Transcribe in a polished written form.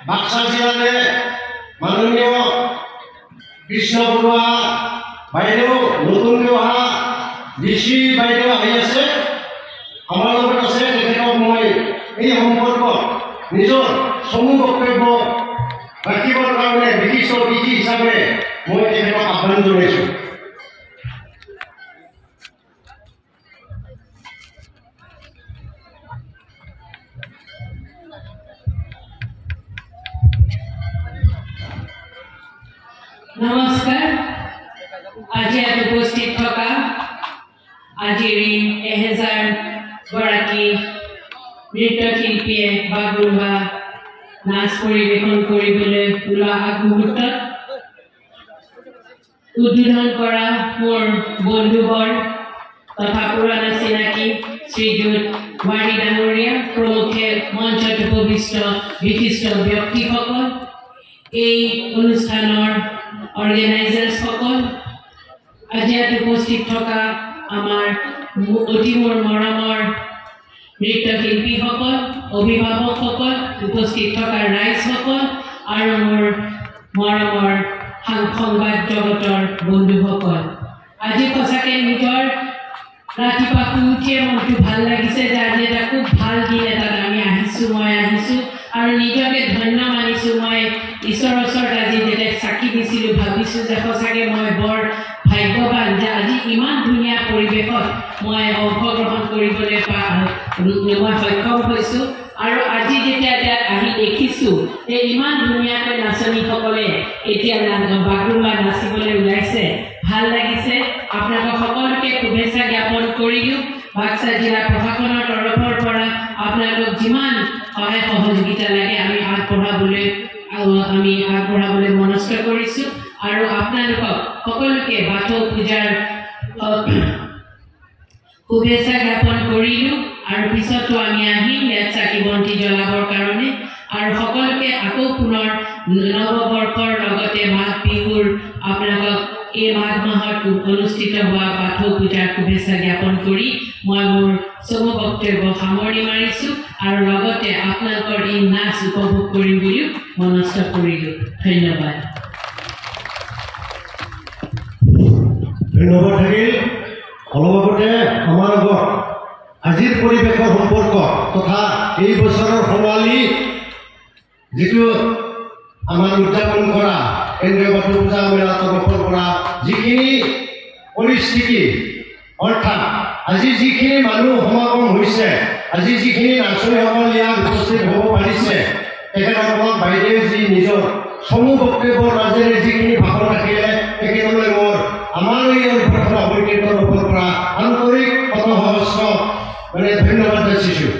বাক্সা জিলাতে মাননীয় কৃষ্ণ বৰুৱা বাইদেউ নতুনকৈ অহা ঋষি বাইদেউ আহি আছে আমাৰ লগত আছে তেখেতক মই এই সম্পৰ্কত নিজৰ চমু বক্তব্য ৰাখিবৰ কাৰণে বিশিষ্ট অতিথি হিচাপে মই তেখেতক আহ্বান জনাইছোঁ। নমস্কাৰ। আজি ইয়াত উপস্থিত থকা আজিৰ 1000 গৰাকী নৃত্যশিল্পীয়ে বাগৰুম্বা নাচ পৰিৱেশন কৰিবলৈ ওলোৱা আগমুহূৰ্তত উদ্বোধন কৰা মোৰ বন্ধুবৰ তথা পুৰণা চিনাকি শ্ৰীযুত ৱাৰী ডাঙৰীয়া প্ৰমুখে মঞ্চত উপবিষ্ট বিশিষ্ট ব্যক্তিসকল, এই অনুষ্ঠানৰ অৰ্গেনাইজাৰ্ছ সকল, আজি ইয়াত উপস্থিত থকা আমাৰ অতি মোৰ মৰমৰ নৃত্যশিল্পীসকল, অভিভাৱকসকল, উপস্থিত থকা ৰাইজসকল আৰু মোৰ মৰমৰ সংবাদ জগতৰ বন্ধুসকল, আজি সঁচাকৈ নিজৰ ৰাতিপুৱা শুই উঠিয়ে মনটো ভাল লাগিছে যে আজি এটা খুব ভাল দিন এটাত আমি আহিছোঁ, মই আহিছোঁ আৰু নিজকে ধন্য মানিছোঁ। মই ঈশ্বৰৰ ওচৰত আজি যেতিয়া চাকি দিছিলোঁ ভাবিছোঁ যে সঁচাকৈ মই বৰ ভাগ্যৱান যে আজি ইমান ধুনীয়া পৰিৱেশত মই অংশগ্ৰহণ কৰিবলৈ মই সক্ষম হৈছোঁ। আৰু আজি যেতিয়া ইয়াত আহি দেখিছোঁ যে ইমান ধুনীয়াকৈ নাচনীসকলে এতিয়া বাগৰুম্বা নাচিবলৈ ওলাইছে, ভাল লাগিছে। আপোনালোক সকলোকে শুভেচ্ছা জ্ঞাপন কৰিলোঁ। বাক্সা জিলা প্ৰশাসনৰ তৰফৰ পৰা আপোনালোক যিমান সহায় সহযোগিতা লাগে আমি আগবঢ়াবলৈ মনস্থ কৰিছোঁ আৰু আপোনালোকক সকলোকে বাথৌ পূজাৰ শুভেচ্ছা জ্ঞাপন কৰিলোঁ। আৰু পিছতো আমি আহিম ইয়াত চাকি বন্তি জ্বলাবৰ কাৰণে আৰু সকলোকে আকৌ পুনৰ নৱবৰ্ষৰ লগতে মাঘ বিহুৰ আপোনালোকক এই মাঘ মাহত অনুষ্ঠিত হোৱা বাথৌ পূজাৰ শুভেচ্ছা জ্ঞাপন কৰি মই মোৰ চমু বক্তব্য সামৰণি মাৰিছোঁ আৰু লগতে আপোনালোকৰ এই নাচ উপভোগ কৰিম বুলিও মনস্থ কৰিলোঁ। ধন্যবাদ। ধন্যবাদ থাকিল। অলপ আগতে আমাৰ আগত আজিৰ পৰিৱেশৰ সম্পৰ্ক তথা এই বছৰৰ সোণালী যিটো আমাৰ উদযাপন কৰা কেন্দ্ৰীয় বাথৌ পূজা মেলা তৰফৰ পৰা যিখিনি পৰিস্থিতি অৰ্থাৎ আজি যিখিনি মানুহ সমাগম হৈছে, আজি যিখিনি নাচনীসকল ইয়াত উপস্থিত হ'ব পাৰিছে, তেখেতসকলক বাইদেৱে যি নিজৰ চমু বক্তব্যৰ মাজেৰে যিখিনি ভাষণ ৰাখিলে তেখেতলৈ মোৰ আমাৰ এই অভিভাৱকৰ সমিতিৰ তৰফৰ পৰা আন্তৰিক সহস্ৰ ধন্যবাদ যাচিছোঁ।